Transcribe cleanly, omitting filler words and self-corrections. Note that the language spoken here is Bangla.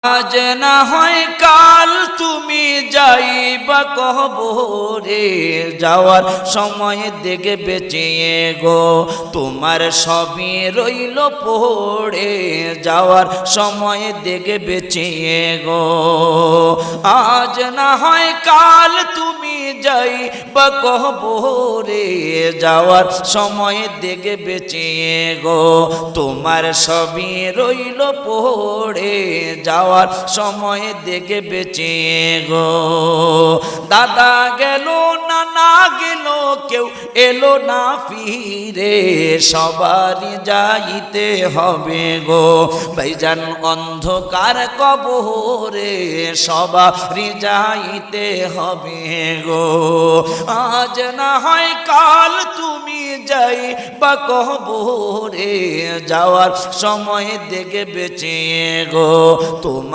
আজ না হয় কাল তুমি যাইবা কবরে, যাওয়ার সময় দেখে বেঁচিয়ে গো তোমার সবই রইল পড়ে, যাওয়ার সময় দেখে বেঁচিয়ে গো। আজ না হয় কাল তুমি যাইবা কবরে, যাওয়ার সময় দেখে বেঁচিয়ে গো তোমার সবই রইল পড়ে, যাওয়ার সময় দেখে বেঁচিয়ে গো। দাদা গেল নানা গেল কেউ এলো না ফিরে, সবারই যাইতে হবে গো ভাইজান অন্ধকার কবরে, সবারই যাইতে হবে গো। আজ না হয় কাল তুমি যাইবা কবরে, যাওয়ার সময় দেখে বেঁচিয়ে গো তোমার